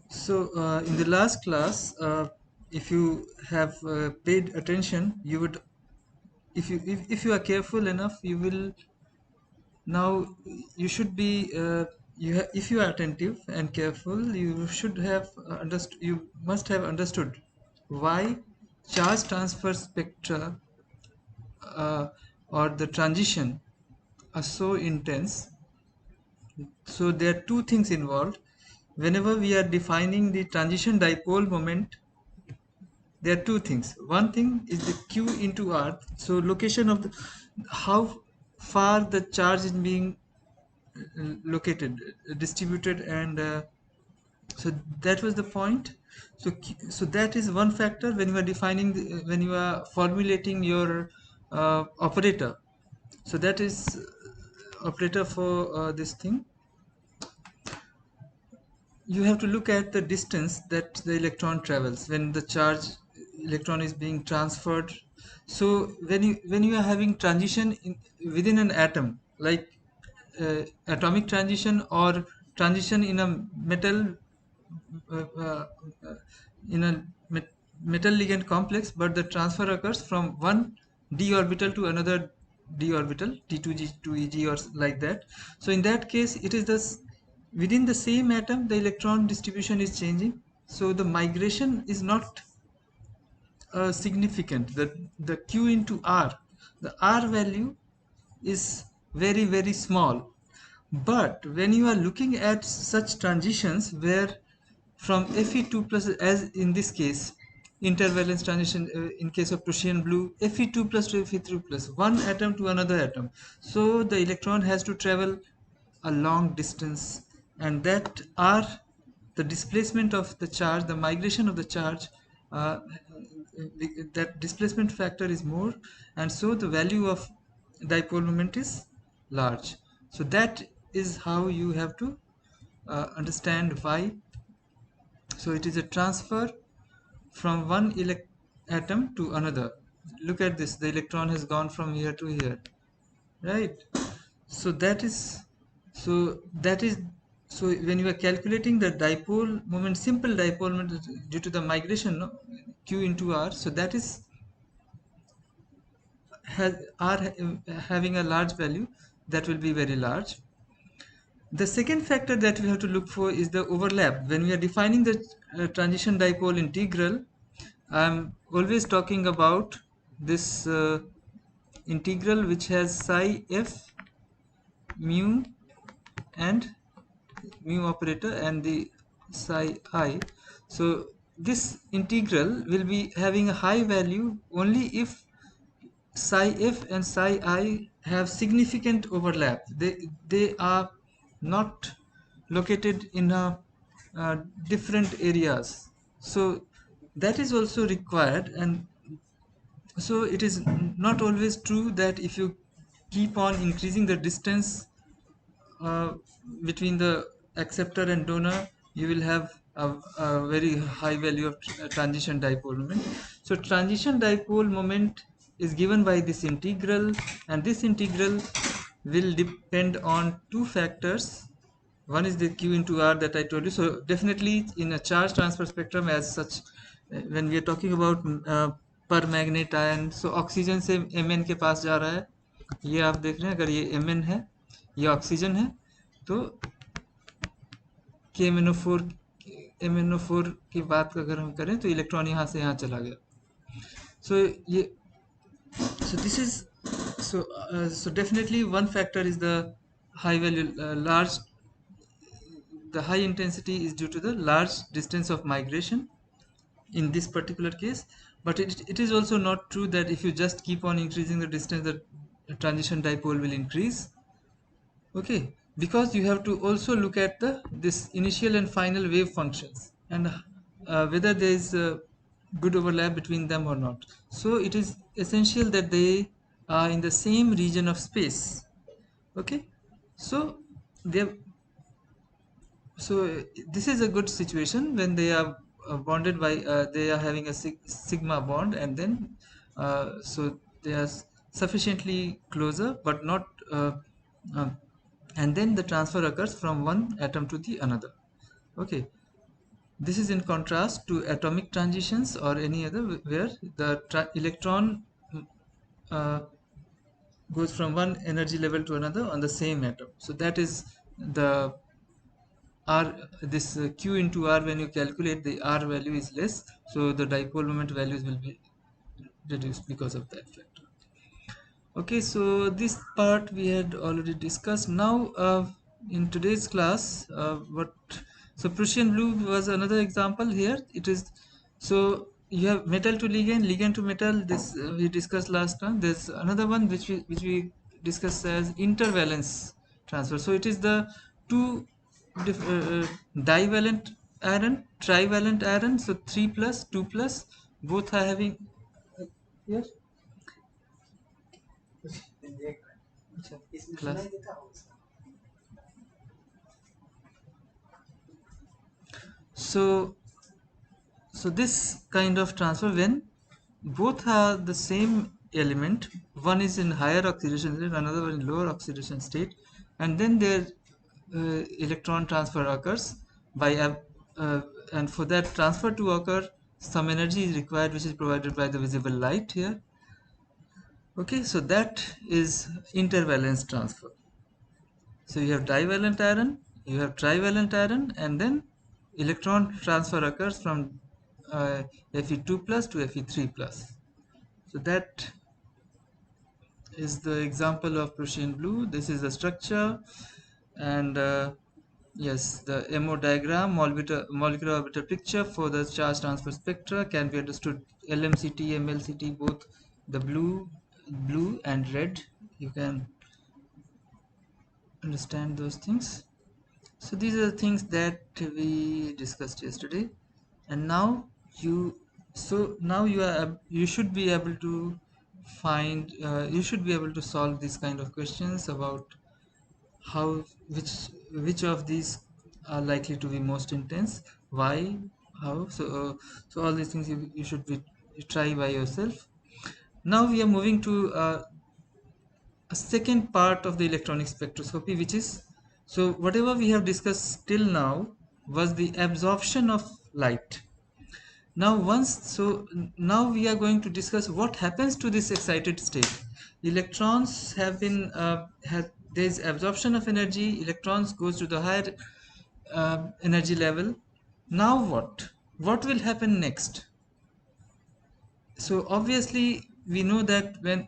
So in the last class, if you have paid attention, you would, if you are careful enough, you will now. You should be if you are attentive and careful, you should have understood. You must have understood why charge transfer spectra or the transition are so intense. So there are two things involved. Whenever we are defining the transition dipole moment, there are two things. One thing is the q into r. So location of the, how far the charge is being located, distributed, and so that was the point. So so that is one factor when you are defining when you are formulating your operator. So that is operator for this thing. You have to look at the distance that the electron travels when the charge electron is being transferred. So when you are having transition within an atom, like atomic transition or transition in a metal uh, uh, in a metal ligand complex, but the transfer occurs from one d orbital to another d orbital, t2g to eg or like that. So in that case, it is within the same atom the electron distribution is changing, so the migration is not significant. The q into r, the r value is very very small. But when you are looking at such transitions where from Fe2 plus, as in this case, intervalence transition in case of Prussian blue, Fe2 plus to Fe3 plus, one atom to another atom. So the electron has to travel a long distance, and that R, the displacement of the charge, the migration of the charge, uh, that displacement factor is more, and so the value of dipole moment is large. So that is how you have to understand why. So it is a transfer from one atom to another. Look at this, the electron has gone from here to here, right? So that is, so that is, so when you are calculating the dipole moment, simple dipole moment due to the migration, no, q into r, so that is r having a large value, that will be very large. The second factor that we have to look for is the overlap. When we are defining the transition dipole integral, I'm always talking about this integral which has psi f mu and mu operator and the psi I. So this integral will be having a high value only if psi f and psi I have significant overlap. They are not located in different areas. So that is also required. And so it is not always true that if you keep on increasing the distance uh, between the acceptor and donor, you will have a very high value of transition dipole moment. So transition dipole moment is given by this integral, and this integral will depend on two factors. One is the q into r that I told you. So definitely in a charge transfer spectrum as such, when we are talking about per magnet ion, so oxygen से Mn के पास जा रहा है, ये आप देख रहे हैं, अगर ये Mn है, ये ऑक्सीजन है, तो KMnO4 MnO4 की बात अगर हम करें तो इलेक्ट्रॉन यहाँ से यहाँ चला गया. So ये, so this is, so definitely one factor is the high value, large, the high intensity is due to the large distance of migration in this particular case. But it is also not true that if you just keep on increasing the distance, the transition dipole will increase. Okay, because you have to also look at the this initial and final wave functions, and whether there is a good overlap between them or not. So it is essential that they are in the same region of space. Okay, so they, so this is a good situation when they are bonded by, they are having a sigma bond, and then so they are sufficiently closer but not uh, and then the transfer occurs from one atom to the another. Okay, This is in contrast to atomic transitions or any other where the electron uh, goes from one energy level to another on the same atom. So that is the R, this Q into R, when you calculate, the R value is less, so the dipole moment values will be reduced because of that factor. Okay, so this part we had already discussed. Now in today's class, so Prussian blue was another example. Here it is, so you have metal to ligand, ligand to metal. This we discussed last time. There's another one which we discussed as intervalence transfer. So it is the two divalent iron, trivalent iron. So 3 plus 2 plus, both are having here. Class. So this kind of transfer, when both are the same element, one is in higher oxidation state, another one in lower oxidation state, and then their electron transfer occurs by and for that transfer to occur, some energy is required, which is provided by the visible light here. Okay, so that is intervalence transfer. So you have divalent iron, you have trivalent iron, and then electron transfer occurs from Fe2 plus to Fe3 plus. So that is the example of Prussian blue. This is the structure, and yes, the MO diagram, molecular orbital picture for the charge transfer spectra can be understood LMCT, MLCT, both the blue and red. You can understand those things. So these are the things that we discussed yesterday, and now you should be able to you should be able to solve these kind of questions about how which of these are likely to be most intense, why, how. So all these things you should you try by yourself. Now we are moving to a second part of the electronic spectroscopy, which is, so whatever we have discussed till now was the absorption of light. Now we are going to discuss what happens to this excited state. Electrons have been there is absorption of energy, electrons goes to the higher energy level. Now what will happen next? So obviously we know that when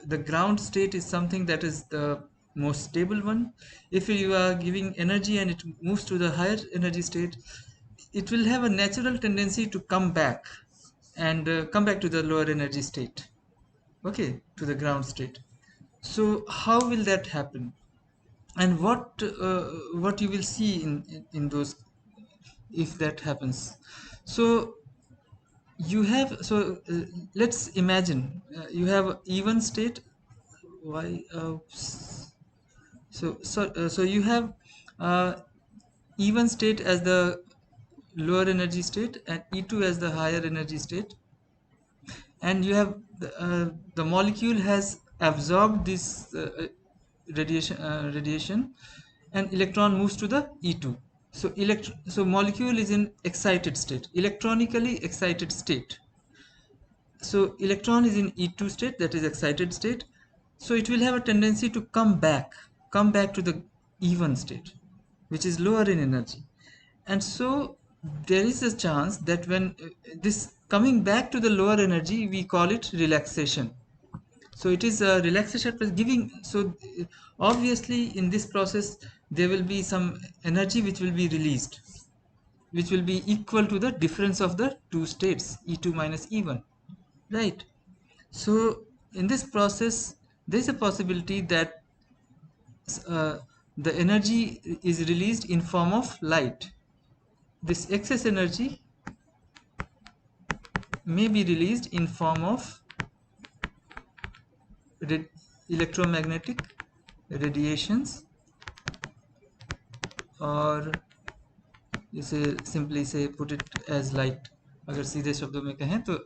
the ground state is something that is the most stable one, if you are giving energy and it moves to the higher energy state, it will have a natural tendency to come back and come back to the lower energy state, okay, to the ground state. So how will that happen, and what you will see in those if that happens? So you have, let's imagine you have even state. Why so you have uh, even state as the lower energy state and E2 as the higher energy state, and you have the molecule has absorbed this radiation, and electron moves to the E2. So molecule is in excited state, electronically excited state. So electron is in E2 state, that is excited state. So it will have a tendency to come back to the even state, which is lower in energy. And so there is a chance that when this coming back to the lower energy, we call it relaxation. So it is a relaxation plus giving. So obviously in this process there will be some energy which will be released, which will be equal to the difference of the two states, E2 minus E1, right? So in this process there is a possibility that uh, the energy is released in form of light. This excess energy may be released in form of electromagnetic radiations, or you say simply say put it as light. अगर सीधे शब्दों में कहें तो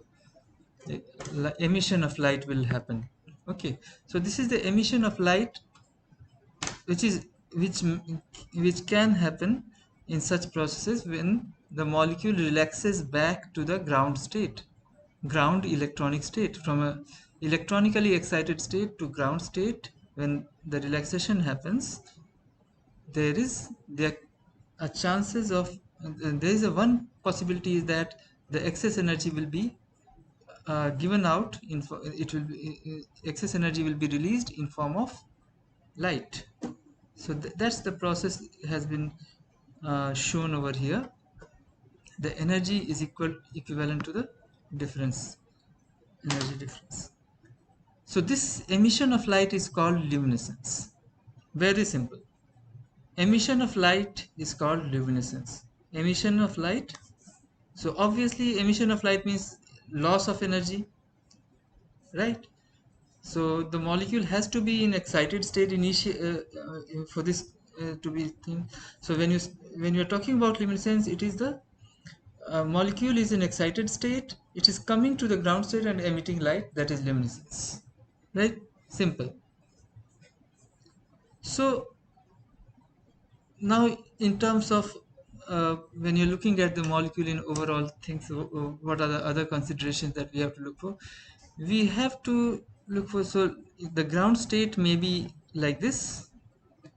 emission of light will happen. Okay, so this is the emission of light which is which which can happen in such processes when the molecule relaxes back to the ground state, ground electronic state. From a electronically excited state to ground state, when the relaxation happens, there are chances of there is a one possibility is that the excess energy will be given out in it will be excess energy will be released in form of light. So that's the process has been shown over here. The energy is equivalent to the difference, energy difference. So this emission of light is called luminescence. Very simple. Emission of light is called luminescence. Emission of light. So obviously emission of light means loss of energy, right? So the molecule has to be in excited state for this to be thing. So when you're talking about luminescence, it is the molecule is in excited state, it is coming to the ground state and emitting light, that is luminescence, right? Simple. So now in terms of when you're looking at the molecule in overall things, what are the other considerations that we have to look for? We have to look for, so the ground state may be like this,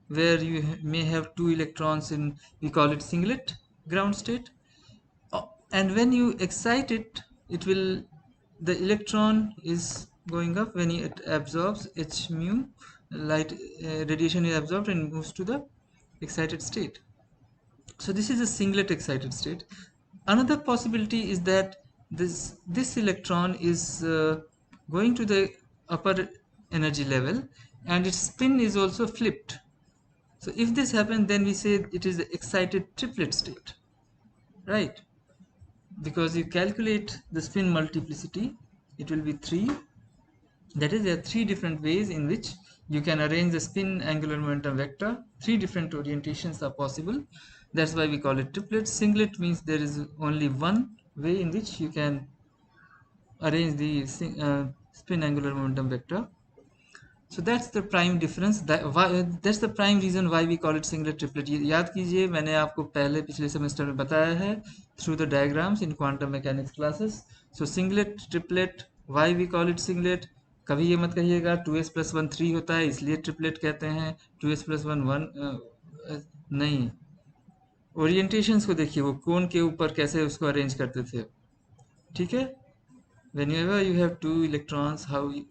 where you may have two electrons in, we call it singlet ground state. And when you excite it, it will, the electron is going up when it absorbs h mu light, radiation is absorbed and moves to the excited state. So this is a singlet excited state. Another possibility is that this electron is going to the upper energy level and its spin is also flipped. So if this happens, then we say it is the excited triplet state, right? Because you calculate the spin multiplicity, it will be 3. That is, there are 3 different ways in which you can arrange the spin angular momentum vector. 3 different orientations are possible. That's why we call it triplet. Singlet means there is only one way in which you can arrange the spin angular momentum vector. So that's the prime difference. That's the prime reason why we call it singlet triplet. याद कीजिए, मैंने आपको पहले पिछले semester में बताया है through the diagrams in quantum mechanics classes. So singlet triplet, why we call it singlet? कभी ये मत कहिएगा 2s plus 1 3 होता है इसलिए ट्रिपलेट कहते हैं, 2s plus 1 1 नहीं. ओरिएंटेशंस को देखिए, वो कोन के ऊपर कैसे उसको अरेंज करते थे, ठीक है? Whenever you have 2 electrons,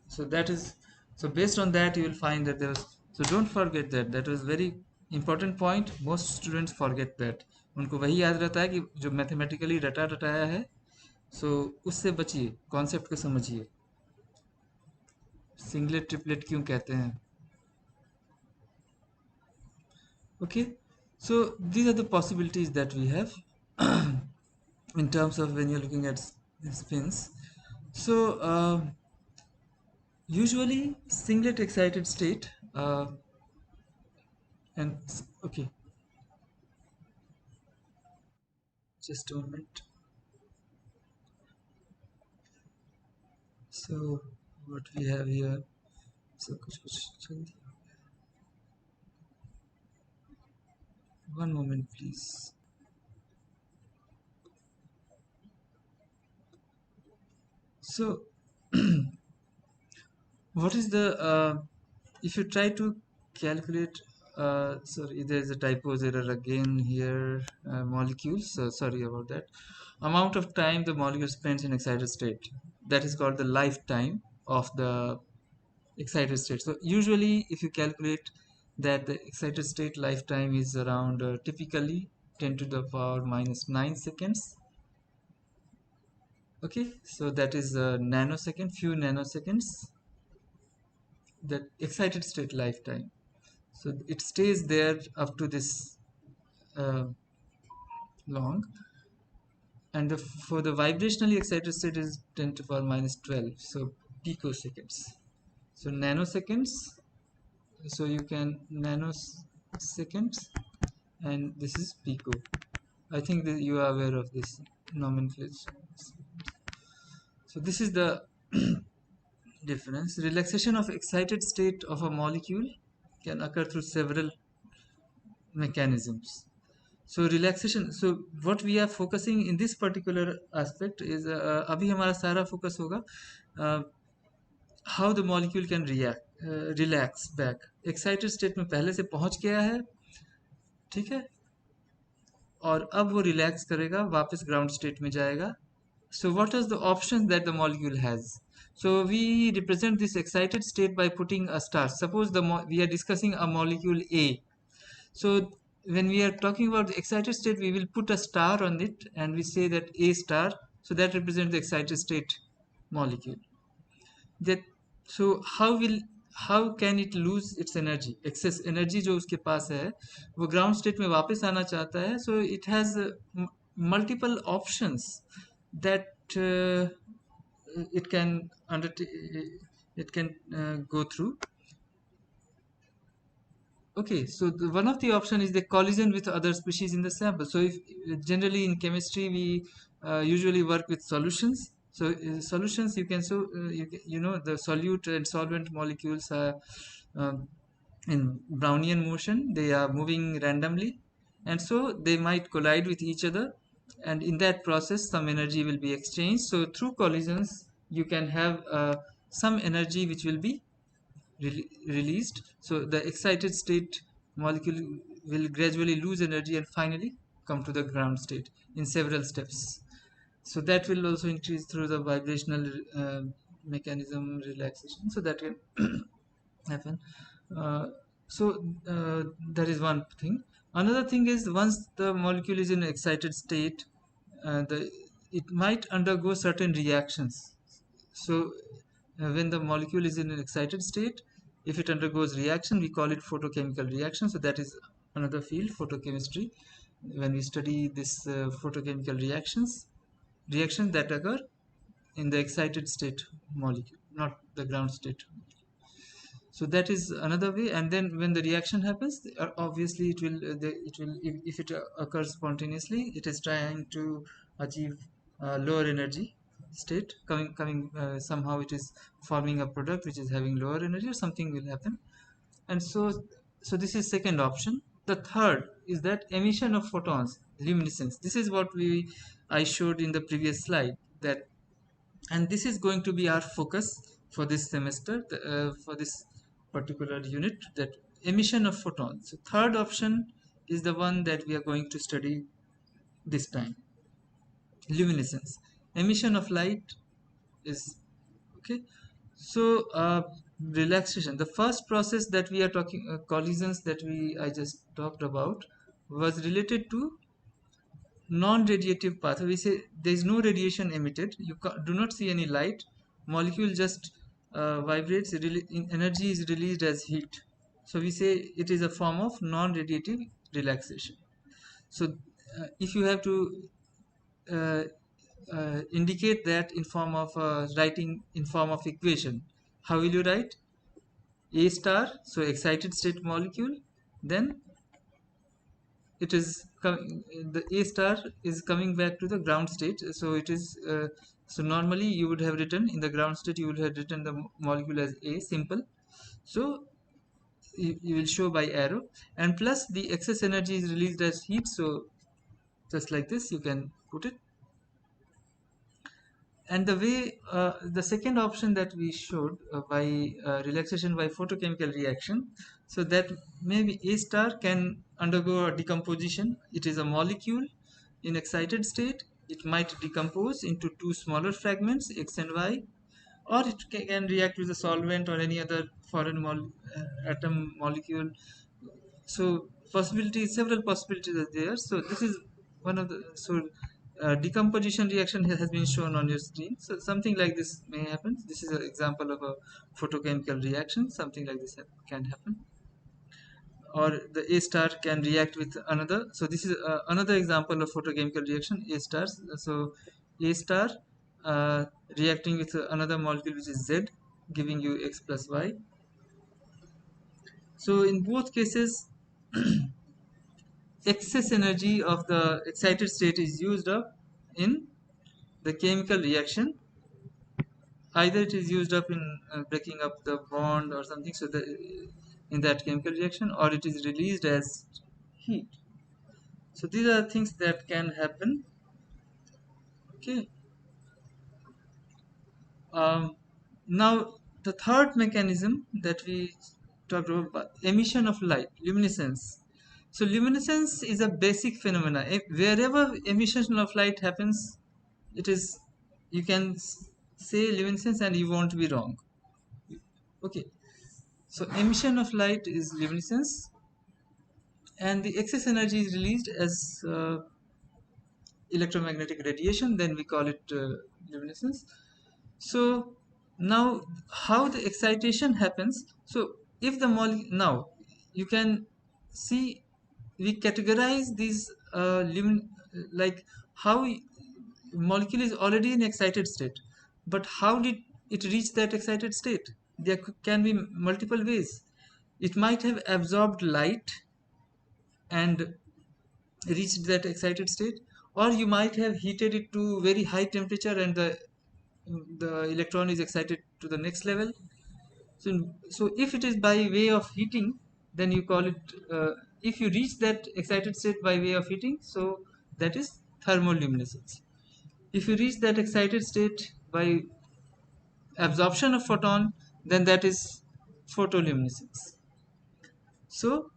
so that is, so based on that you will find that there was, so don't forget that was very important point. Most students forget that. उनको वही याद रहता है कि जो मैथमेटिकली रटाया है, so उससे बचिए, कॉन्सेप्ट को समझिए. सिंगलेट ट्रिपलेट क्यों कहते हैं? Okay, so these are the possibilities that we have in terms of when you're looking at spins. So usually singlet excited state and okay, just a moment. So what we have here, so one moment please. So what is the if you try to calculate sorry, there is a typos error again here, molecules, sorry about that. Amount of time the molecule spends in excited state, that is called the lifetime of the excited state. So usually if you calculate that the excited state lifetime is around typically 10 to the power minus 9 seconds. Okay, so that is a nanosecond, few nanoseconds, that excited state lifetime. So it stays there up to this long, and for the vibrationally excited state is 10 to the power minus 12, so picoseconds. So nanoseconds, so you can nanoseconds, and this is pico. I think that you are aware of this nomenclature. So this is the difference. Relaxation of excited state of a molecule can occur through several mechanisms. So relaxation, so what we are focusing in this particular aspect is अभी हमारा सारा focus होगा uh, how the molecule can react relax back. Excited state में पहले से पहुंच गया है, ठीक है, और अब वो रिलैक्स करेगा, वापस ग्राउंड स्टेट में जाएगा. So what is the options that the molecule has? So we represent this excited state by putting a star. Suppose we are discussing a molecule A. So when we are talking about the excited state, we will put a star on it and we say that A star. So that represents the excited state molecule. That, so how can it lose its energy? Excess energy जो उसके पास है, वो ground state में वापस आना चाहता है. So it has multiple options that it can it can go through. Okay, so one of the option is the collision with other species in the sample. So if generally in chemistry we usually work with solutions. So solutions, you can, so you know, the solute and solvent molecules are um, in Brownian motion. They are moving randomly, and so they might collide with each other, and in that process some energy will be exchanged. So through collisions you can have some energy which will be released. So the excited state molecule will gradually lose energy and finally come to the ground state in several steps. So that will also increase through the vibrational mechanism relaxation. So that can happen. Uh, so that is one thing. Another thing is, once the molecule is in excited state, it might undergo certain reactions. So when the molecule is in an excited state, if it undergoes reaction, we call it photochemical reaction. So that is another field, photochemistry. When we study this photochemical reactions that occur in the excited state molecule, not the ground state. So that is another way. And then when the reaction happens, obviously it will, if it occurs spontaneously, it is trying to achieve lower energy state, coming somehow it is forming a product which is having lower energy, or something will happen. And so this is second option. The third is that emission of photons, luminescence. This is what I showed in the previous slide, that, and this is going to be our focus for this semester, for this particular unit, that emission of photons. So third option is the one that we are going to study this time, luminescence, emission of light is okay. So relaxation, the first process that we are talking, collisions that I just talked about, was related to non-radiative path. We say there is no radiation emitted, you do not see any light, molecule just vibrates, energy is released as heat. So we say it is a form of non-radiative relaxation. So if you have to uh, indicate that in form of writing in form of equation, how will you write? A star, so excited state molecule, then it is the A star is coming back to the ground state. So it is so normally you would have written in the ground state, you would have written the molecule as A, simple. So you will show by arrow, and plus the excess energy is released as heat. So just like this you can put it. And the way the second option that we showed by relaxation by photochemical reaction, so that maybe A star can undergo a decomposition. It is a molecule in excited state. It might decompose into two smaller fragments, X and Y, or it can react with a solvent or any other foreign atom molecule. So possibilities, several possibilities are there. So this is one of the, so decomposition reaction has been shown on your screen. So something like this may happen. This is an example of a photochemical reaction. Something like this can happen. Or the A star can react with another. So this is another example of photochemical reaction, A stars. So A star uh, reacting with another molecule which is Z, giving you X plus Y. So in both cases, excess energy of the excited state is used up in the chemical reaction. Either it is used up in breaking up the bond or something, so in that chemical reaction, or it is released as heat. So these are things that can happen. Okay. Um, Now the third mechanism that we talked about, emission of light, luminescence. So luminescence is a basic phenomena. Wherever emission of light happens, it is, you can say luminescence and you won't be wrong. Okay. So emission of light is luminescence, and the excess energy is released as electromagnetic radiation. Then we call it luminescence. So now how the excitation happens. So if the molecule, now you can see, we categorize these like how molecule is already in excited state, but how did it reach that excited state? There can be multiple ways. It might have absorbed light and reached that excited state, or you might have heated it to very high temperature and the electron is excited to the next level. So if it is by way of heating, then you call it, if you reach that excited state by way of heating, so that is thermoluminescence. If you reach that excited state by absorption of photon, then that is photoluminescence. So,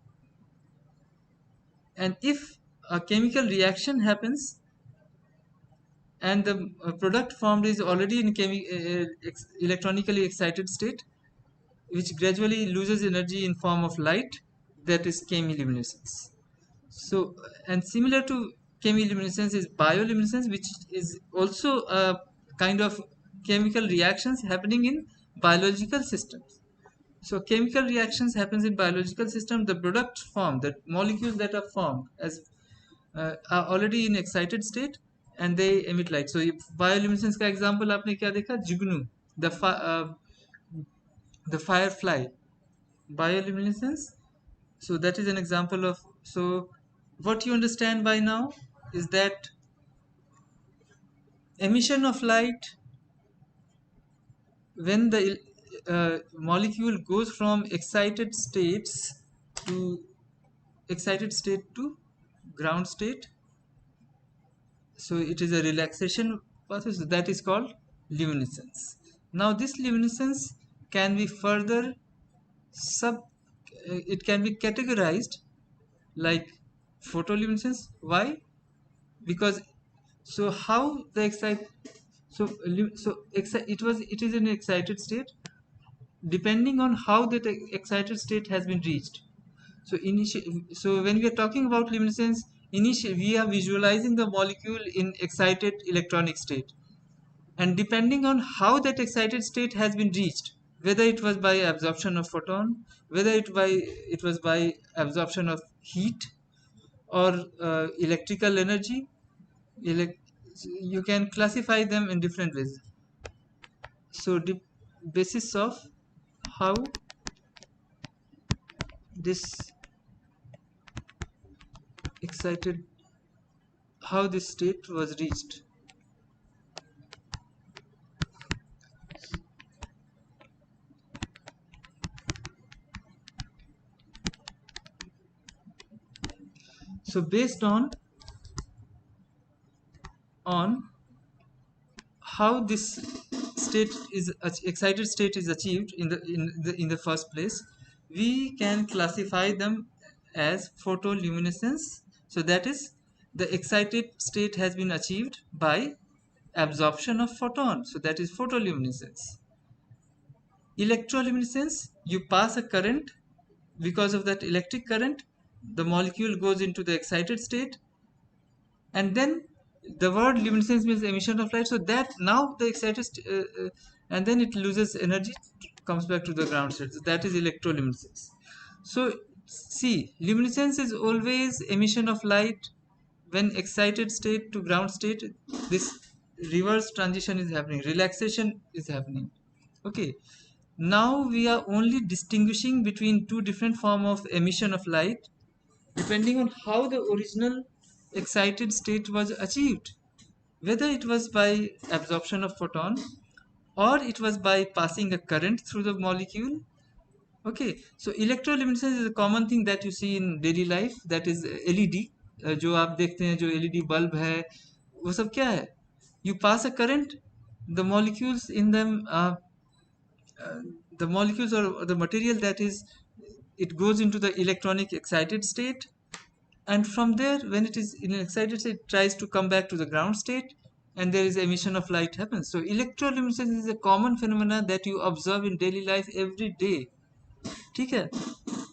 and if a chemical reaction happens and the product formed is already in electronically excited state, which gradually loses energy in form of light, that is chemiluminescence. So, and similar to chemiluminescence is bioluminescence, which is also a kind of chemical reactions happening in biological systems. So chemical reactions happens in biological system. The product formed, the molecules that are formed as are already in excited state and they emit light. So bioluminescence का example आपने क्या देखा? जुगनू, the the firefly, bioluminescence. So that is an example of. So what you understand by now is that emission of light, when the molecule goes from to excited state to ground state, so it is a relaxation process that is called luminescence. Now this luminescence can be further sub it can be categorized like photoluminescence. Why? Because, so how the excite so it is in excited state, depending on how that excited state has been reached. So when we are talking about luminescence, initially we are visualizing the molecule in excited electronic state, and depending on how that excited state has been reached, whether it was by absorption of photon, whether it was by absorption of heat or electrical energy, elect, you can classify them in different ways. So the basis of how this excited how this state was reached. So based on how this excited state is achieved in the first place, we can classify them as photoluminescence. So that is, the excited state has been achieved by absorption of photon, so that is photoluminescence. Electroluminescence, you pass a current, because of that electric current the molecule goes into the excited state, and then the word luminescence means emission of light, so that now the excited and then it loses energy, comes back to the ground state, so that is electroluminescence. So see, luminescence is always emission of light when excited state to ground state, this reverse transition is happening, relaxation is happening. Okay, now we are only distinguishing between two different form of emission of light, depending on how the original excited state was achieved, whether it was by absorption of photon or it was by passing a current through the molecule. Okay, so electroluminescence is a common thing that you see in daily life, that is LED. जो आप देखते हैं, जो LED bulb है, वो सब क्या है? You pass a current, the molecules in them, uh, the molecules or the material that is, it goes into the electronic excited state, and from there, when it is in an excited state, it tries to come back to the ground state, and there is emission of light happens. So electroluminescence is a common phenomena that you observe in daily life every day. ठीक है?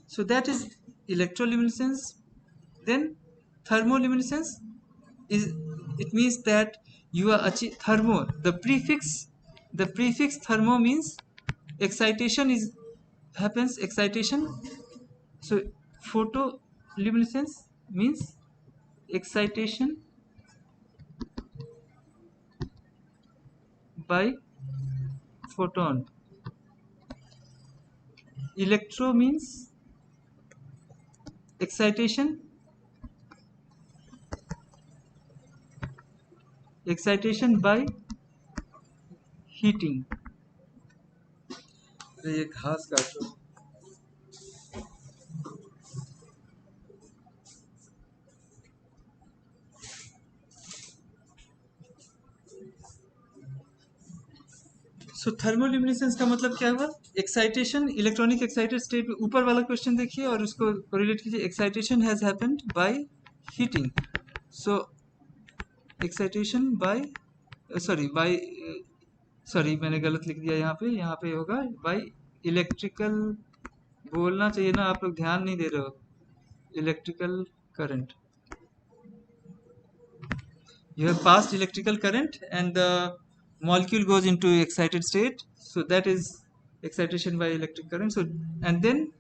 So that is electroluminescence. Then thermoluminescence is, it means that you are thermo, the prefix thermo means excitation is happens, excitation. So photoluminescence means excitation by photon. Electro means excitation, excitation by heating. ये घास काट रहा हूँ. सो thermoluminescence का मतलब क्या हुआ? Excitation, electronic excited state में, ऊपर वाला क्वेश्चन देखिए और उसको कोरिलेट कीजिए. Excitation has happened by heating. So excitation by, sorry by, sorry मैंने गलत लिख दिया यहाँ पे होगा बाय इलेक्ट्रिकल. बोलना चाहिए ना, आप लोग ध्यान नहीं दे रहे हो. Electrical current, you have passed electrical current and the molecule goes into excited state, so that is excitation by electric current. So and then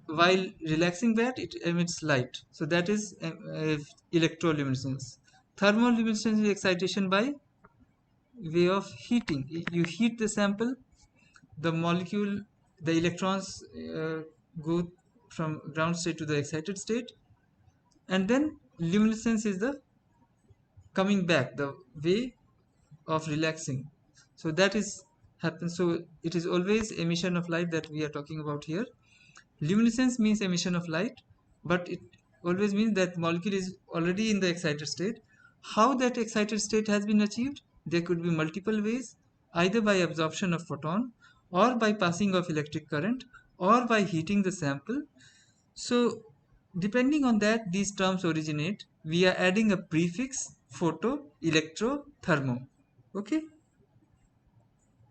while relaxing that, it emits light, so that is electroluminescence. Thermoluminescence is excitation by way of heating. You heat the sample, the molecule, the electrons go from ground state to the excited state, and then luminescence is the coming back, the way of relaxing. So that is happens. So it is always emission of light that we are talking about here. Luminescence means emission of light, but it always means that molecule is already in the excited state. How that excited state has been achieved? There could be multiple ways, either by absorption of photon, or by passing of electric current, or by heating the sample. So depending on that, these terms originate. We are adding a prefix: photo, electro, thermo. Okay.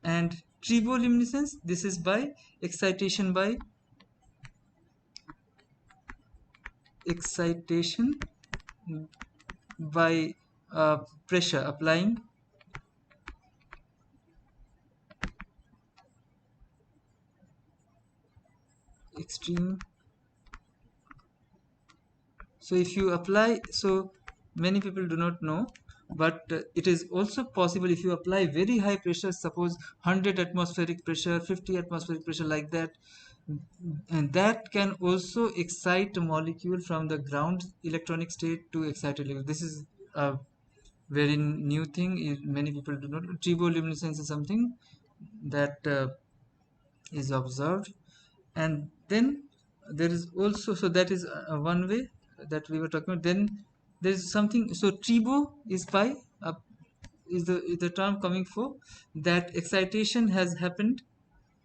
And triboluminescence, this is by excitation by excitation by pressure, applying extreme. So if you apply, so many people do not know, but it is also possible if you apply very high pressure, suppose 100 atmospheric pressure, 50 atmospheric pressure, like that, and that can also excite a molecule from the ground electronic state to excited level. This is a very new thing. Many people do not know. Triboluminescence is something that is observed. And then there is also, so that is one way that we were talking about. Then there is something, so tribo is by is the term coming for that excitation has happened.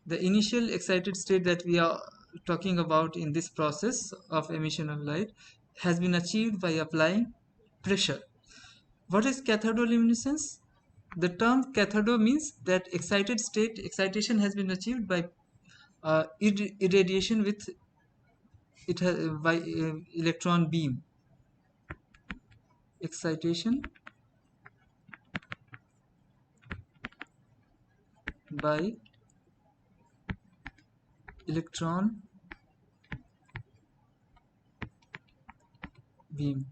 The initial excited state that we are talking about in this process of emission of light has been achieved by applying pressure. What is cathodoluminescence? The term cathode means that excited state, excitation has been achieved by irradiation with it has by electron beam. Excitation by electron beam.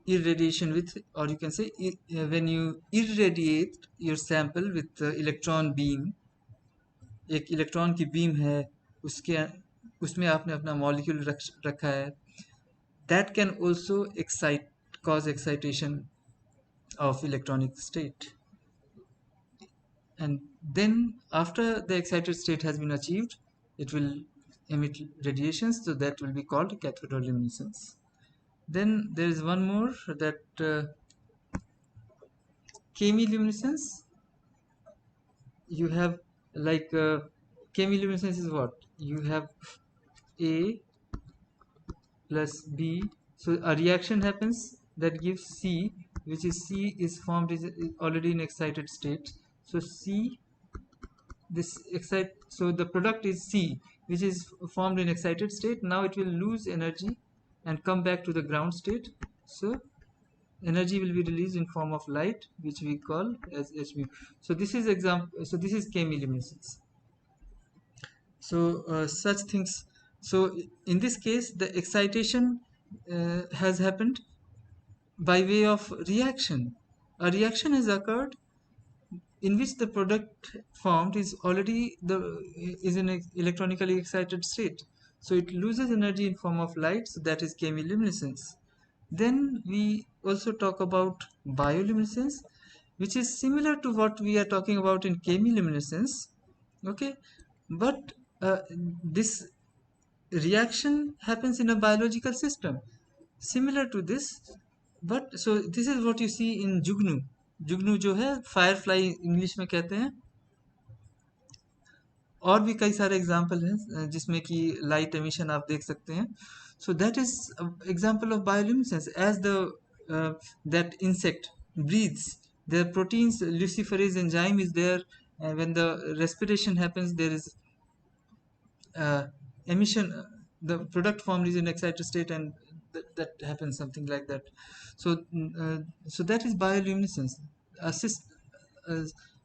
Irradiation with, or you can say when you irradiate your sample with electron beam, एक electron की beam है, उसके उसमें आपने अपना molecule रखा है, that can also excite, cause excitation of electronic state. And then after the excited state has been achieved, it will emit radiations, so that will be called cathodoluminescence. Then there is one more, that chemiluminescence. You have like chemiluminescence is what? You have A plus B. So a reaction happens that gives C, which is C is formed, is already in excited state. So C, this excite, so the product is C, which is formed in excited state. Now it will lose energy and come back to the ground state. So energy will be released in form of light, which we call as h mu. So this is example. So this is chemiluminescence. So such things. So in this case, the excitation has happened by way of reaction. A reaction has occurred in which the product formed is already is in an electronically excited state. So it loses energy in form of light. So that is chemiluminescence. Then we also talk about bioluminescence, which is similar to what we are talking about in chemiluminescence. Okay, but this reaction happens in a biological system similar to this. But so this is what you see in जुगनू. जुगनू जो है Firefly English में कहते हैं. और भी कई सारे example हैं जिसमें कि लाइट एमिशन आप देख सकते हैं. So that is example of bioluminescence. As the that insect breathes, their proteins luciferase enzyme is there, and when the respiration happens there is emission. The product formed is in excited state, and that happens something like that. So so that is bioluminescence. Uh,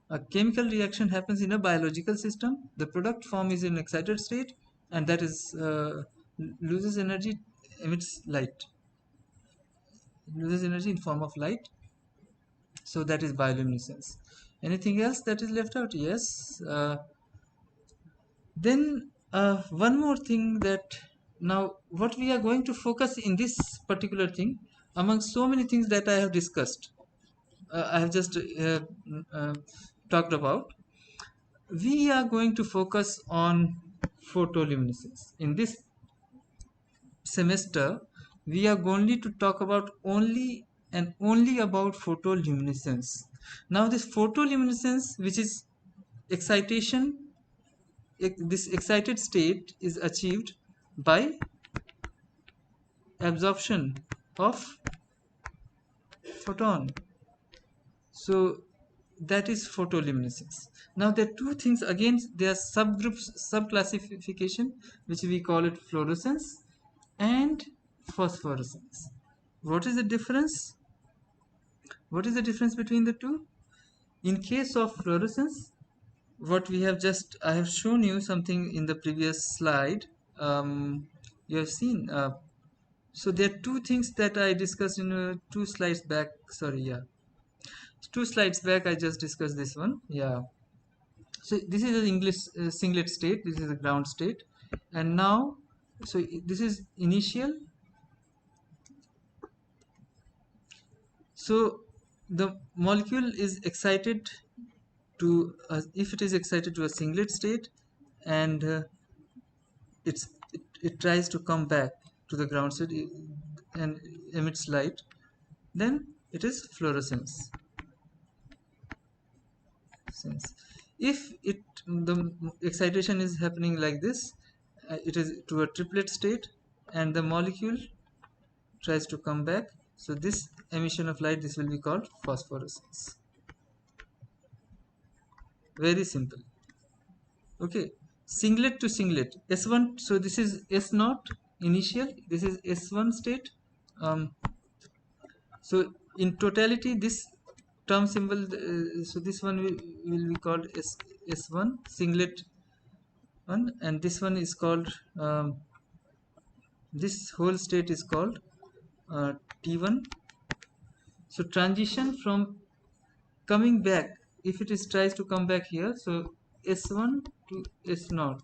a chemical reaction happens in a biological system. The product form is in excited state, and that is loses energy, emits light, loses energy in form of light. So that is bioluminescence. Anything else that is left out? Yes. Then one more thing, that now what we are going to focus in this particular thing, among so many things that I have discussed, I have just uh, talked about, we are going to focus on photoluminescence. In this semester, we are going to talk about only and only about photoluminescence. Now this photoluminescence, which is excitation, this excited state is achieved by absorption of photon. So that is photoluminescence. Now there are two things again. There are subgroups, subclassification, which we call it fluorescence and phosphorescence. What is the difference? What is the difference between the two? In case of fluorescence, what we have just, I have shown you something in the previous slide. You have seen. So there are two things that I discussed in two slides back. Sorry, yeah, two slides back I just discussed this one. Yeah. So this is an English singlet state. This is a ground state, and now, so this is initial. So the molecule is excited to if it is excited to a singlet state, and it tries to come back to the ground state, and emits light, then it is fluorescence. Sense. If the excitation is happening like this, it is to a triplet state, and the molecule tries to come back. So this emission of light, this will be called phosphorescence. Very simple. Okay, singlet to singlet, S1. So this is S naught initial. This is S1 state. So in totality, this term symbol. So this one will be called S1 singlet one, and this one is called this whole state is called T1. So transition from coming back, if it is tries to come back here, so S1 to S0,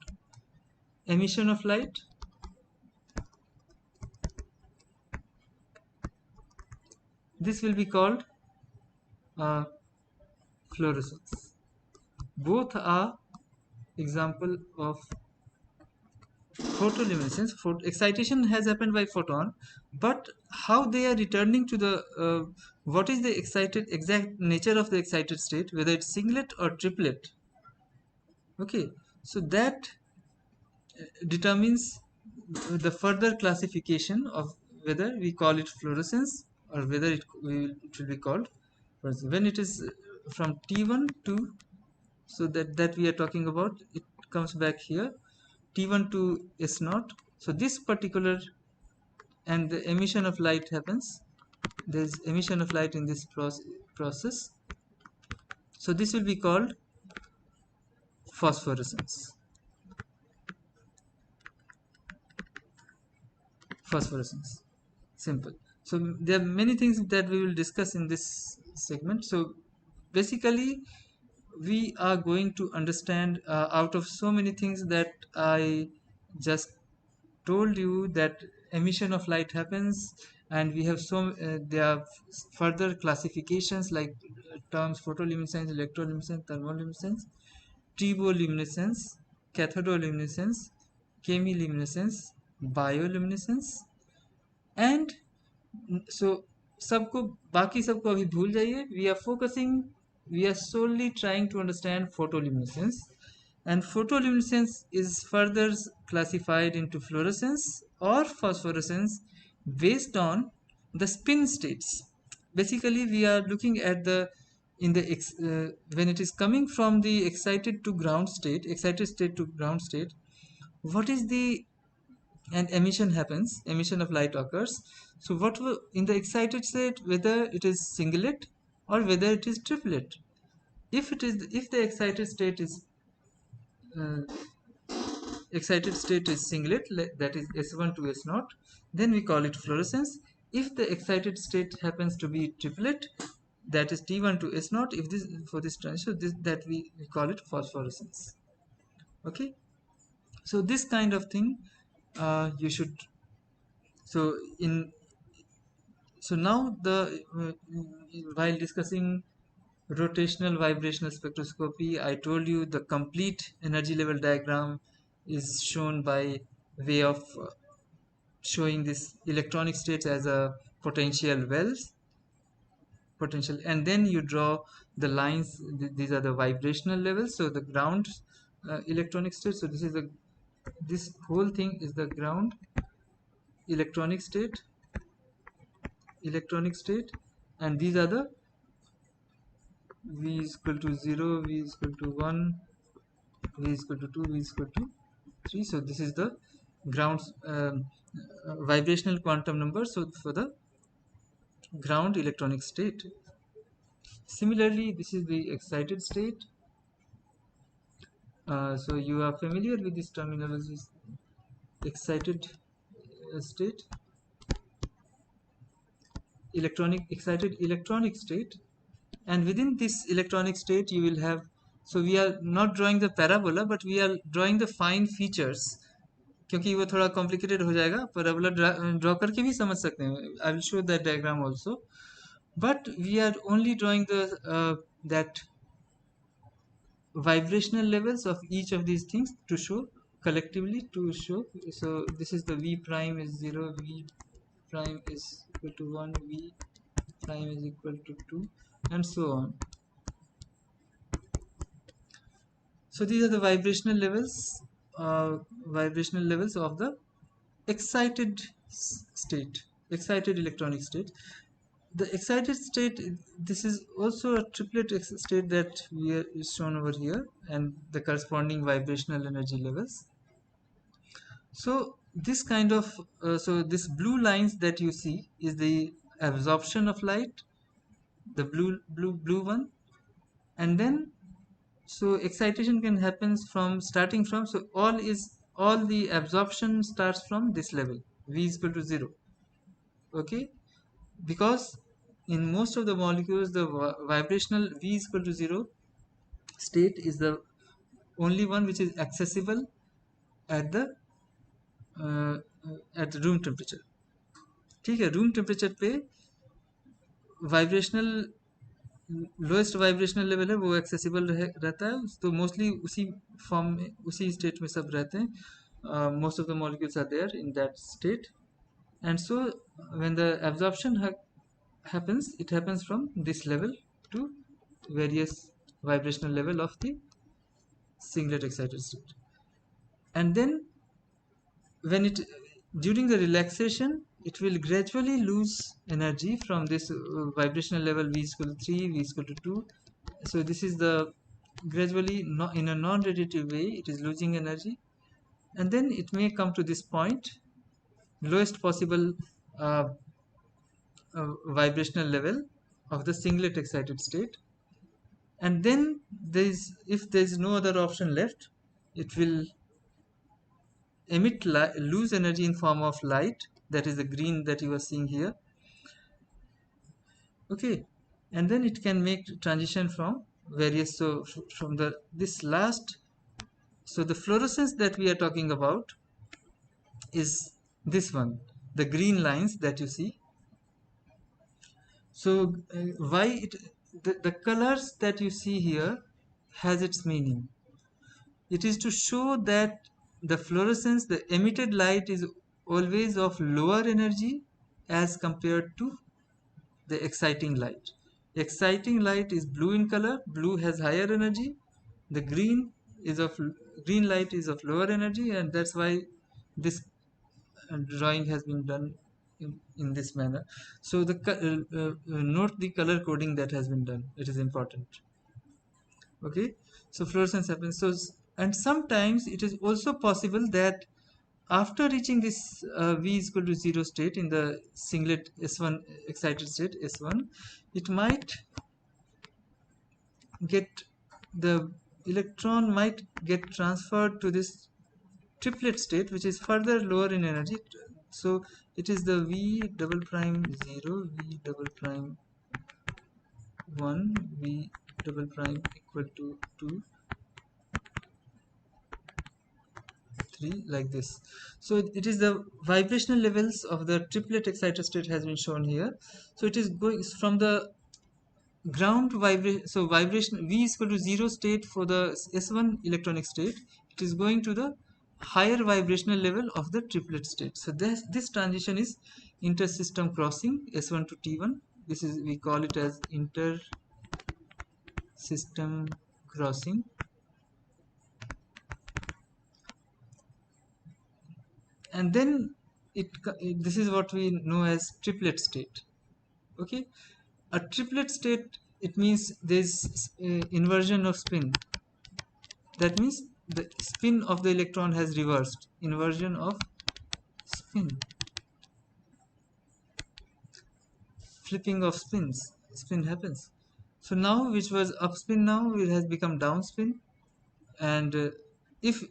emission of light, this will be called uh, fluorescence. Both are example of photoluminescence. Excitation has happened by photon, but how they are returning to the what is the exact nature of the excited state, whether it's singlet or triplet. Okay, so that determines the further classification of whether we call it fluorescence or whether it will be called fluorescence. When it is from T1 to, so that we are talking about, it comes back here, T1 to S naught. So this particular, and the emission of light happens, there is emission of light in this process, so this will be called phosphorescence. Phosphorescence, simple. So there are many things that we will discuss in this segment. So basically we are going to understand, out of so many things that I just told you, that emission of light happens, and we have there are further classifications like terms photoluminescence, electroluminescence, thermoluminescence, triboluminescence, cathodoluminescence, chemiluminescence, bioluminescence, and so सबको, बाकी सबको अभी भूल जाइए. We are solely trying to understand photoluminescence, and photoluminescence is further classified into fluorescence or phosphorescence based on the spin states. Basically we are looking at the, when it is coming from the excited state to ground state, what is the, and emission happens, emission of light occurs. So in the excited state, whether it is singlet or whether it is triplet. If the uh, excited state is singlet, that is S1 to S0, then we call it fluorescence. If the excited state happens to be triplet, that is T1 to S0, if this for this transition, that we call it phosphorescence. Okay, so this kind of thing, you should, so in so now while discussing rotational vibrational spectroscopy, I told you the complete energy level diagram is shown by way of showing this electronic states as a potential wells, potential, and then you draw the lines. These are the vibrational levels. So the ground electronic state. So this whole thing is the ground electronic state, and these are the V is equal to 0, V is equal to 1, V is equal to 2, V is equal to 3. So this is the ground vibrational quantum number, so for the ground electronic state. Similarly, this is the excited state. So you are familiar with this terminology, excited state, excited electronic state. And within this electronic state you will have, so we are not drawing the parabola but we are drawing the fine features, क्योंकि वो थोड़ा complicated हो जाएगा. Parabola draw करके भी समझ सकते हैं, I will show that diagram also, but we are only drawing the that vibrational levels of each of these things to show collectively, to show. So this is the V prime is 0, V prime is equal to 1, V prime is equal to 2, and so on. So these are the vibrational levels of the excited state, excited electronic state. The excited state, this is also a triplet state that is shown over here, and the corresponding vibrational energy levels. So this kind of, so this blue lines that you see is the absorption of light, the blue one, and then so excitation can happen from starting from, so all the absorption starts from this level, V is equal to 0. Okay, because in most of the molecules the vibrational V is equal to 0 state is the only one which is accessible at the uh, room temperature. ठीक है, room temperature पे vibrational lowest vibrational level है वो accessible रहता है, तो mostly उसी form में, उसी स्टेट में सब रहते हैं. most of the molecules are there in that state. And so when the absorption happens, it happens from this level to various vibrational level of the singlet excited state. And then when it during the relaxation, it will gradually lose energy from this vibrational level v is equal to 3, v is equal to 2. So this is the gradually, in a non-radiative way, it is losing energy, and then it may come to this point, lowest possible uh, vibrational level of the singlet excited state. And then if there is no other option left, it will lose energy in form of light, that is the green that you are seeing here. Okay, and then it can make transition from various, so from the this last, so the fluorescence that we are talking about is this one, the green lines that you see. So why it the colors that you see here has its meaning. It is to show that the fluorescence, the emitted light, is always of lower energy as compared to the exciting light. Exciting light is blue in color. Blue has higher energy. The green light is of lower energy, and that's why this drawing has been done in this manner. So the note the color coding that has been done. It is important. Okay, so fluorescence happens. So and sometimes it is also possible that after reaching this v is equal to 0 state in the singlet S1 excited state S1, it might get, the electron might get transferred to this triplet state, which is further lower in energy. So it is the v double prime 0, v double prime 1, v double prime equal to 2, 3, like this. So it is the vibrational levels of the triplet excited state has been shown here. So it is going from the ground vibration, so vibration v is equal to 0 state for the S1 electronic state, it is going to the higher vibrational level of the triplet state. So this transition is intersystem crossing, S1 to T1. This is, we call it as intersystem crossing. And then this is what we know as triplet state. Okay, a triplet state, it means there's inversion of spin. That means the spin of the electron has reversed, inversion of spin, flipping of spin happens. So now, which was up spin, now it has become down spin. And if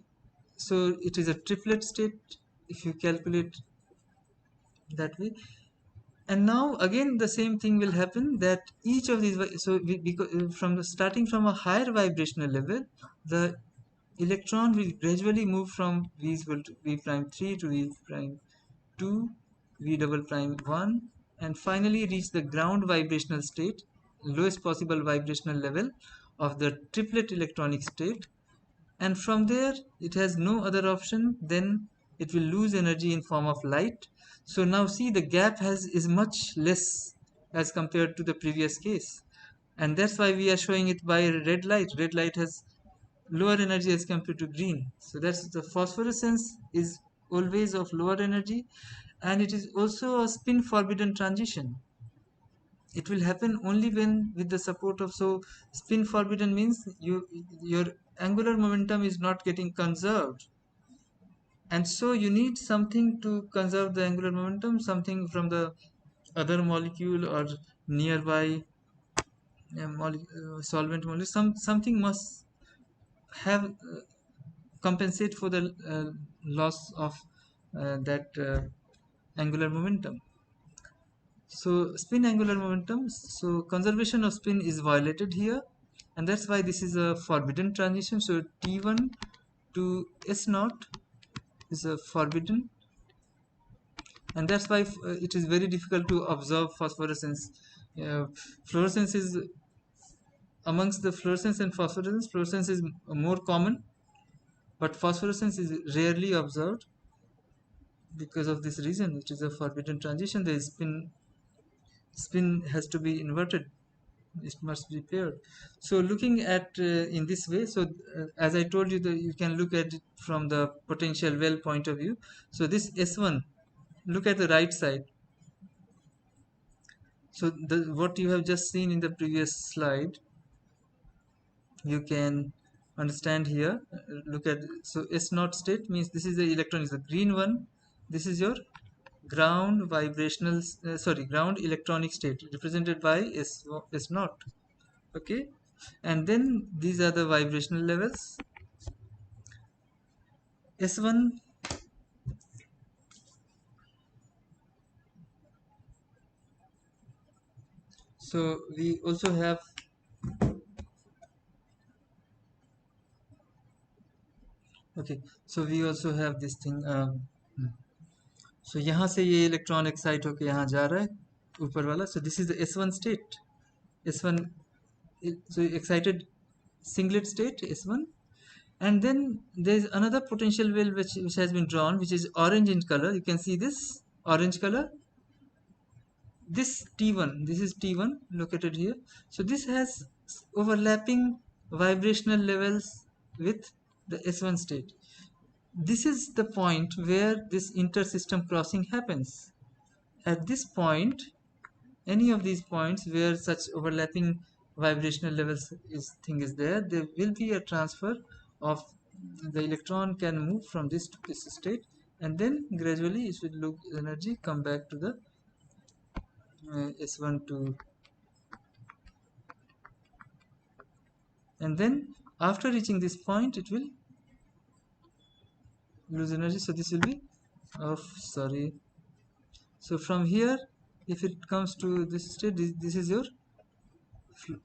so, it is a triplet state if you calculate that way. And now again the same thing will happen, that each of these, so because from the starting from a higher vibrational level, the electron will gradually move from v is equal to v prime 3 to v prime 2, v double prime 1, and finally reach the ground vibrational state, lowest possible vibrational level of the triplet electronic state. And from there it has no other option, then it will lose energy in form of light. So now see, the gap is much less as compared to the previous case, and that's why we are showing it by red light. Red light has lower energy as compared to green. So that's the phosphorescence is always of lower energy, and it is also a spin forbidden transition. It will happen only when with the support of, so spin forbidden means your angular momentum is not getting conserved, and so you need something to conserve the angular momentum, something from the other molecule or nearby solvent molecule, something must have compensate for the loss of that angular momentum. So spin angular momentum, so conservation of spin is violated here, and that's why this is a forbidden transition. So T1 to S0 is a forbidden, and that's why it is very difficult to observe phosphorescence. Fluorescence is, amongst the fluorescence and phosphorescence, fluorescence is more common, but phosphorescence is rarely observed. Because of this reason, it is a forbidden transition. The spin has to be inverted, it must be paired. So looking at in this way, so as I told you, you can look at it from the potential well point of view. So this S1, look at the right side. So what you have just seen in the previous slide, you can understand here. Look at, so S naught state means this is the electron, is the green one. This is your ground vibrational, ground electronic state, represented by S naught. Okay, and then these are the vibrational levels. S1, so we also have, okay, so we also have this thing, so यहाँ से ये electron excite होकर यहाँ जा रहा है ऊपर वाला. So this is the S1 state. S1, so excited singlet state S1. And then there is another potential well which has been drawn, which is orange in color. You can see this orange color. This T1, this is T1 located here. So this has overlapping vibrational levels with the S1 state. This is the point where this inter-system crossing happens. At this point, any of these points where such overlapping vibrational levels is there, there will be a transfer of the electron can move from this to this state, and then gradually it will lose energy, come back to the S1 to, and then after reaching this point it will lose energy. So this will be sorry. So from here, if it comes to this state, this is your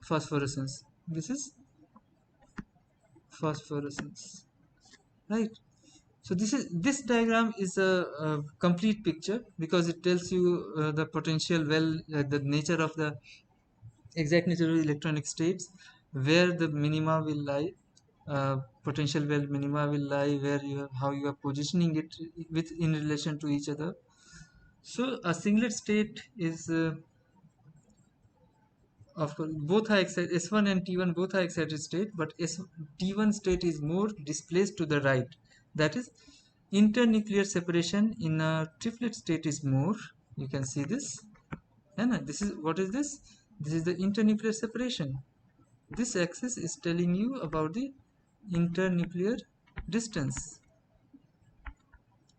phosphorescence. This is phosphorescence, right? So this diagram is a complete picture because it tells you the potential well, the nature of the exact nature of electronic states, where the minima will lie, potential well minima will lie, where you have, how you are positioning it with in relation to each other. So a singlet state is of course both are excited, S1 and T1 both are excited state, but T1 state is more displaced to the right. That is, internuclear separation in a triplet state is more. You can see this, and this is, what is this? This is the internuclear separation. This axis is telling you about the internuclear distance.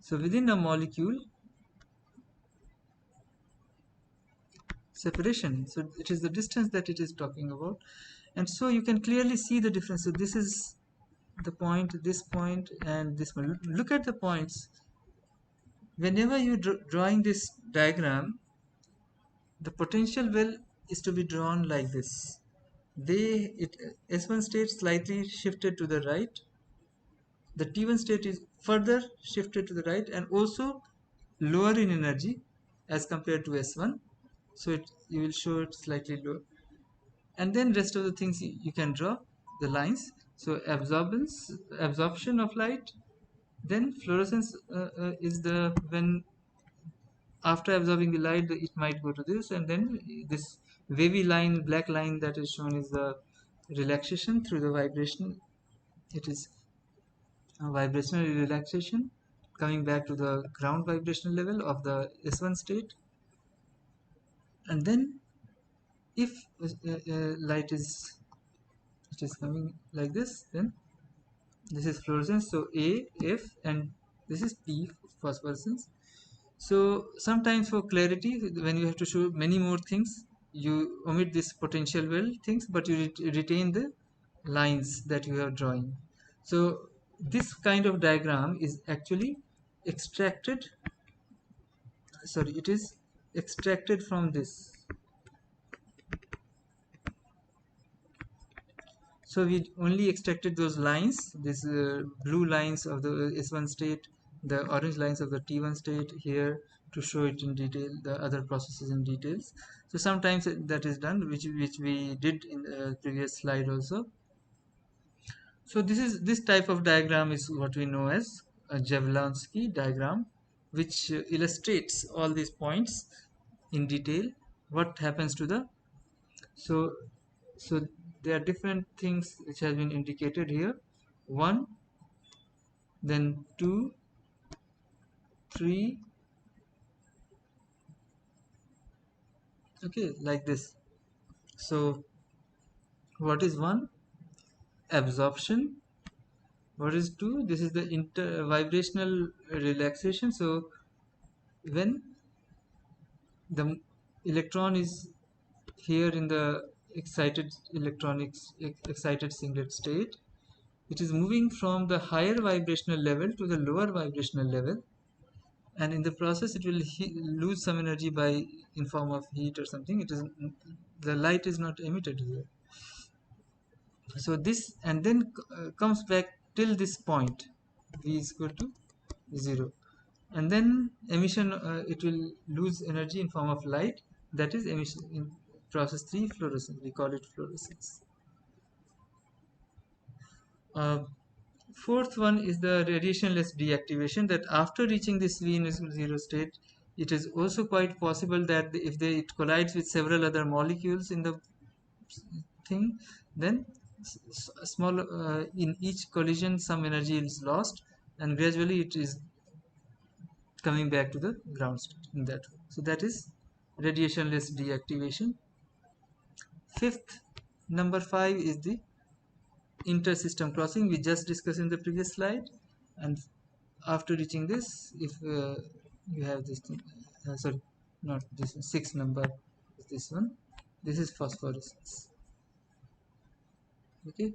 So within a molecule, separation, so it is the distance that it is talking about. And so you can clearly see the difference. So this is the point, this point, and this one. Look at the points. Whenever you drawing this diagram, the potential well is to be drawn like this. S1 state slightly shifted to the right, the T1 state is further shifted to the right and also lower in energy as compared to S1. So you will show it slightly lower. And then rest of the things you can draw the lines. So absorption of light, then fluorescence is the when after absorbing the light it might go to this, and then this wavy line, black line that is shown is the relaxation through the vibration. It is a vibrational relaxation coming back to the ground vibrational level of the S1 state. And then if light is, it is coming like this, then this is fluorescence, so A, F, and this is P, phosphorescence. So sometimes for clarity, when you have to show many more things, you omit this potential well things, but you retain the lines that you are drawing. So this kind of diagram is actually extracted, sorry, it is extracted from this. So we only extracted those lines, these blue lines of the S1 state, the orange lines of the T1 state here, to show it in detail, the other processes in details. So sometimes that is done, which we did in the previous slide also. So this type of diagram is what we know as a Jablonski diagram, which illustrates all these points in detail. What happens to the so so there are different things which has been indicated here. One, then two, three. Okay, like this. So what is one? Absorption. What is two? This is the inter vibrational relaxation. So when the electron is here in the excited singlet state, it is moving from the higher vibrational level to the lower vibrational level, and in the process it will lose some energy by in form of heat or something. It is the light is not emitted here. So this and then comes back till this point, v is equal to 0, and then emission, it will lose energy in form of light, that is emission in process 3, fluorescence. We call it fluorescence. uh, Fourth one is the radiationless deactivation, that after reaching this v in 0 state, it is also quite possible that if it collides with several other molecules in the thing, then small in each collision some energy is lost, and gradually it is coming back to the ground state in that way. So that is radiationless deactivation. Fifth, number 5 is the intersystem crossing, we just discussed in the previous slide. And after reaching this, if you have this thing, sorry, not this one, 6 number is this one. This is phosphorescence. Okay,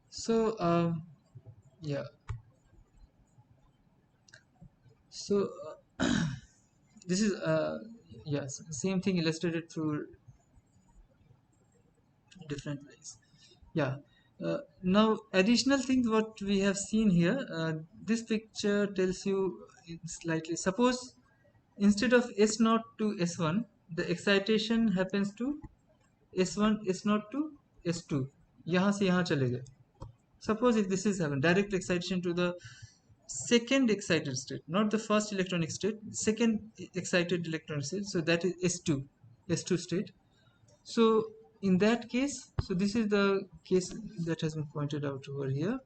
so yeah, so this is yes, same thing illustrated through different ways. Yeah. Now additional things what we have seen here, this picture tells you slightly, suppose instead of S0 to S1, the excitation happens to S1 S0 to S2, यहाँ से यहाँ चले गए. Suppose if this is happen, direct excitation to the second excited state, not the first electronic state, second excited electronic state, so that is S2 state. So in that case, so this is the case that has been pointed out over here.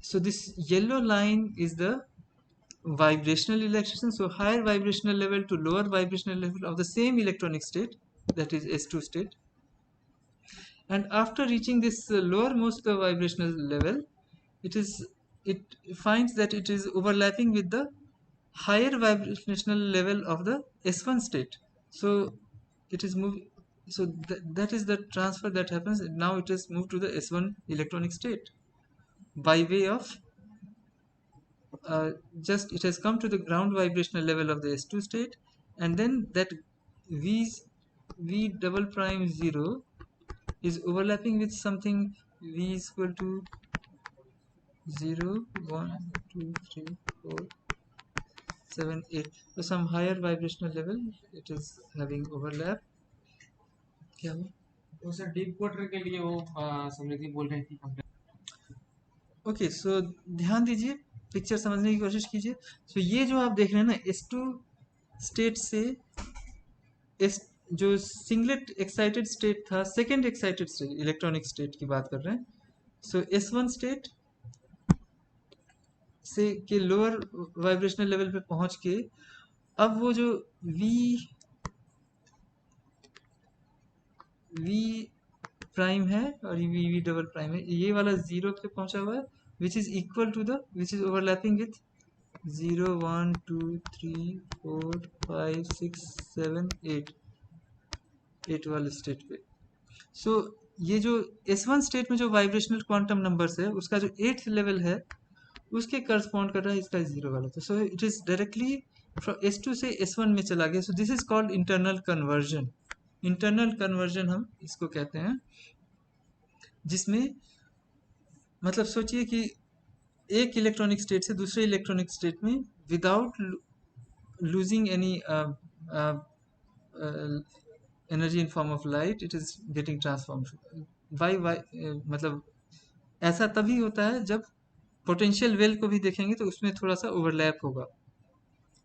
So this yellow line is the vibrational relaxation, so higher vibrational level to lower vibrational level of the same electronic state, that is S2 state. And after reaching this lowermost vibrational level, it finds that it is overlapping with the higher vibrational level of the S1 state. So it is moving, so that is the transfer that happens. Now it is moved to the S1 electronic state by way of just it has come to the ground vibrational level of the S2 state, and then that v double prime 0 is overlapping with something v is equal to 0, 1, 2, 3, 4, 7, 8. So some higher vibrational level it is having overlap. क्या हुआ? तो sir deep water के लिए वो समृद्धि बोल रही थी okay, सो ध्यान दीजिए, पिक्चर समझने की कोशिश कीजिए. सो ये जो आप देख रहे हैं ना, S2 स्टेट से एस जो सिंगलेट एक्साइटेड स्टेट था, second excited state electronic state की बात कर रहे हैं. सो S1 स्टेट से के लोअर वाइब्रेशनल लेवल पे पहुंच के अब वो जो वी प्राइम है और वी डबल प्राइम है, ये वाला 0 पे पहुंचा हुआ है, which is equal to the which is overlapping with 0, 1, 2, 3, 4, 5, 6, 7, 8 वाले स्टेट पे. सो ये जो S1 स्टेट में जो वाइब्रेशनल क्वांटम नंबर्स है, उसका जो 8th लेवल है उसके करस्पॉन्ड कर रहा है इसका 0 वाला. तो so it is directly from S2 से S1 में चला गया. So this is called internal conversion. Internal conversion हम इसको कहते हैं, जिसमें मतलब सोचिए कि एक इलेक्ट्रॉनिक स्टेट से दूसरे इलेक्ट्रॉनिक स्टेट में without losing any energy in form of light, it is getting transformed. मतलब ऐसा तभी होता है जब पोटेंशियल वेल को भी देखेंगे तो उसमें थोड़ा सा ओवरलैप होगा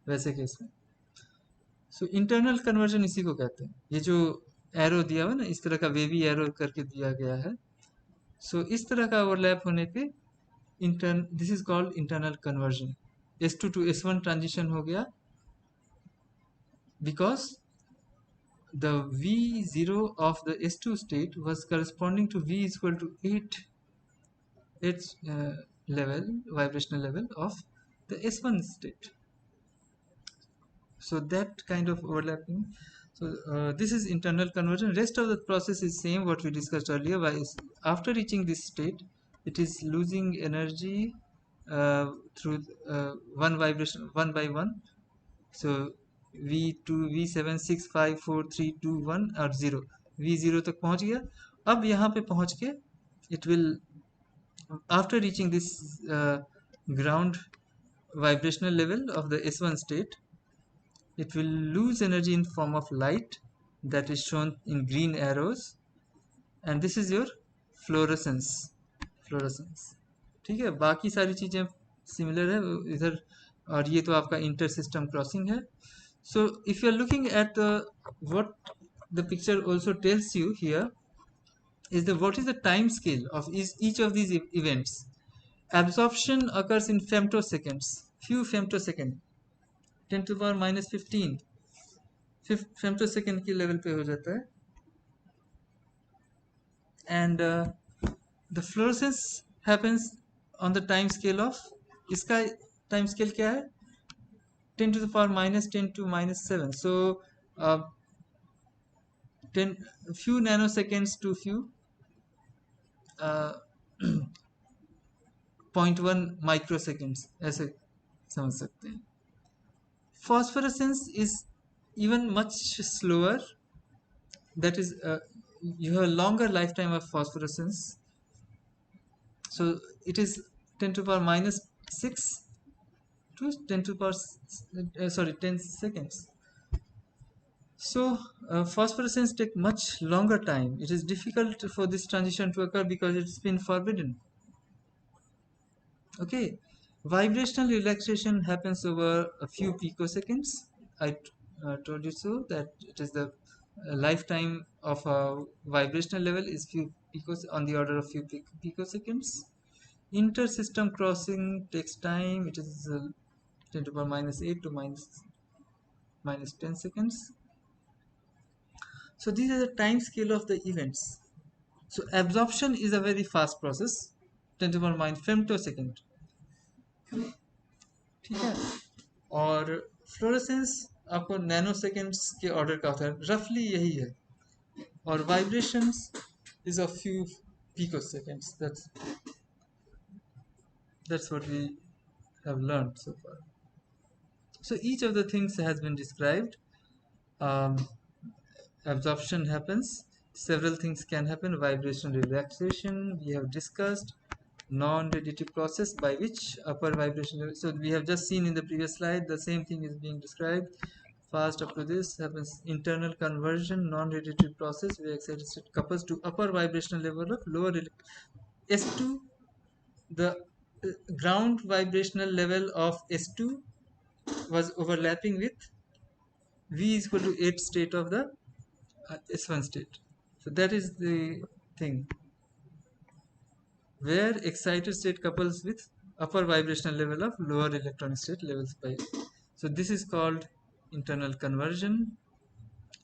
वैसे केस में। सो इंटरनल कन्वर्जन इसी को कहते हैं। ये जो एरो दिया हुआ ना, इस तरह का वेवी एरो करके दिया गया है, सो इस तरह का ओवरलैप होने पे this is called internal conversion. S2 to S1 transition हो गया because the V0 of the S2 state was corresponding to V is equal to 8 level, vibrational level of the S1 state. So that kind of overlapping. So this is internal conversion. Rest of the process is same what we discussed earlier. After reaching this state, it is losing energy through one vibration, one by one. So V2, V7, 6, 5, 4, 3, 2, 1 और 0, V0 तक पहुंच गया। अब यहाँ पे पहुंच के it will, after reaching this ground vibrational level of the S1 state, it will lose energy in form of light that is shown in green arrows, and this is your fluorescence। ठीक है, बाकी सारी चीजें similar है इधर, और ये तो आपका इंटर सिस्टम क्रॉसिंग है। So if you are looking at what the picture also tells you here is the what is the time scale of each of these events. Absorption occurs in femtoseconds, few femtosecond, 10 to the power minus 15 femtosecond के level पे हो जाता है। And the fluorescence happens on the time scale of, इसका time scale क्या है, 10 to the power minus 10 to minus 7, so uh, 10 few nanoseconds to few 0.1 microseconds ऐसे समझ सकते हैं। Phosphorescence is even much slower, that is you have a longer lifetime of phosphorescence, so it is 10 to the power minus 6 to 10 to the power 10 seconds. So phosphorescence take much longer time. It is difficult for this transition to occur because it's been forbidden. Okay, vibrational relaxation happens over a few picoseconds. I told you so that it is the lifetime of a vibrational level is few picos, on the order of few picoseconds. Inter-system crossing takes time. It is 10 to the power minus 8 to minus 10 seconds. So these are the time scale of the events. So absorption is a very fast process, 10 to the power minus femtosecond, ठीक है। और fluorescence आपको nano seconds के order का होता है, रफली यही है। और vibrations is a few picoseconds, that's what we have learned so far. So each of the things has been described. um, Absorption happens, several things can happen. Vibration relaxation we have discussed, non-radiative process by which upper vibration level, so we have just seen in the previous slide the same thing is being described. Fast up to this happens internal conversion, non-radiative process where excited state couples to upper vibrational level of lower S2, the ground vibrational level of S2 was overlapping with V is equal to 8 state of the S1 state. So that is the thing where excited state couples with upper vibrational level of lower electronic state levels by. So this is called internal conversion,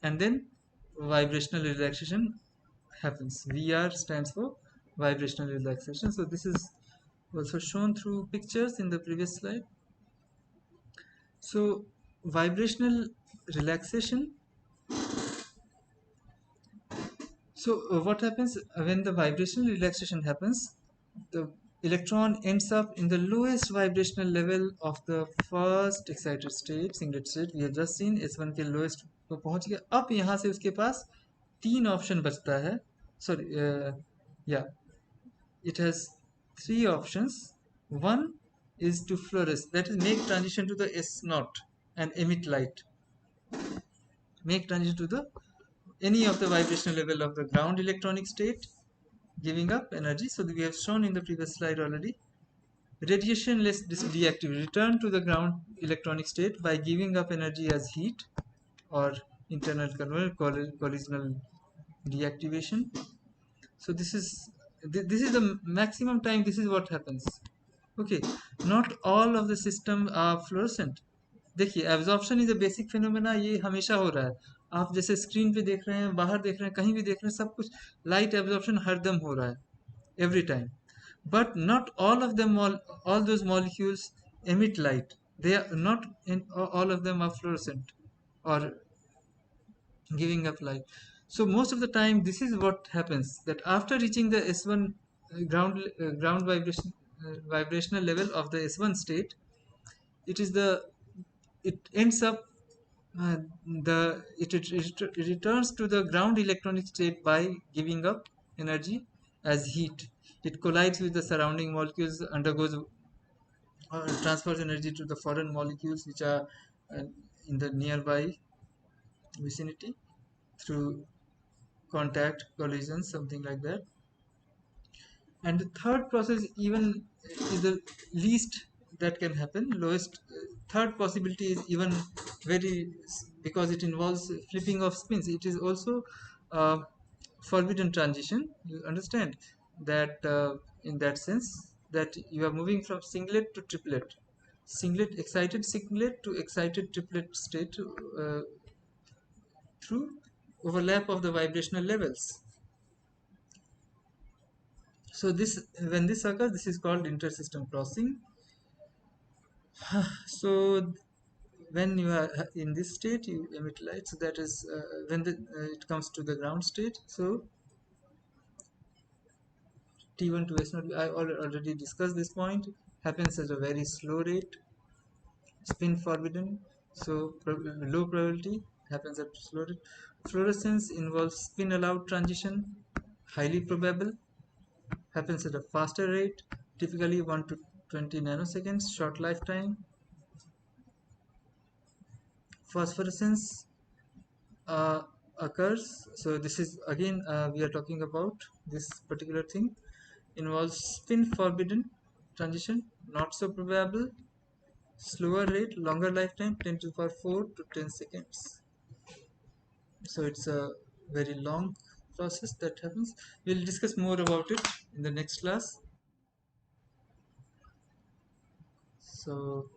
and then vibrational relaxation happens. VR stands for vibrational relaxation. So this is also shown through pictures in the previous slide. So vibrational relaxation. So what happens when the vibrational relaxation happens? The electron ends up in the lowest vibrational level of the first excited state, singlet state. We have just seen S1 के lowest को पहुंच गया। अब यहाँ से उसके पास तीन option बचता है। Sorry, yeah, it has three options. One is to fluoresce, that is make transition to the S0 and emit light. Make transition to the any of the vibrational level of the ground electronic state giving up energy. So we have shown in the previous slide already. Radiation less deactive return to the ground electronic state by giving up energy as heat or internal collisional deactivation. So this is the maximum time. This is what happens. Okay, not all of the system are fluorescent. देखिए absorption is a basic phenomena, ये हमेशा हो रहा है. आप जैसे screen पे देख रहे हैं, बाहर देख रहे हैं, कहीं भी देख रहे हैं, सब कुछ लाइट एब्जॉर्प्शन हरदम हो रहा है every time. But not all of them, all those molecules emit light. They are not in, all of them are fluorescent or giving up light. So most of the time this is what happens, that after reaching the S1 ground vibration vibrational level of the S1 state, it is the it ends up it returns to the ground electronic state by giving up energy as heat. It collides with the surrounding molecules, undergoes transfers energy to the foreign molecules which are uh, in the nearby vicinity through contact, collision, something like that. And the third process even is the least that can happen. Lowest third possibility is even very, because it involves flipping of spins. It is also uh, forbidden transition. You understand that in that sense, that you are moving from singlet to triplet, excited singlet to excited triplet state through overlap of the vibrational levels. So this, when this occurs, this is called intersystem crossing. So when you are in this state, you emit light. So that is when it comes to the ground state. So T1 to S0, I already discussed this point, happens at a very slow rate, spin forbidden. So low probability, happens at slow rate. Fluorescence involves spin allowed transition, highly probable, happens at a faster rate, typically 1 to 20 nanoseconds, short lifetime. Phosphorescence occurs. So this is again we are talking about this particular thing, involves spin forbidden transition, not so probable, slower rate, longer lifetime, 10 to the power 4 to 10 seconds. So it's a very long process that happens. We'll discuss more about it in the next class. So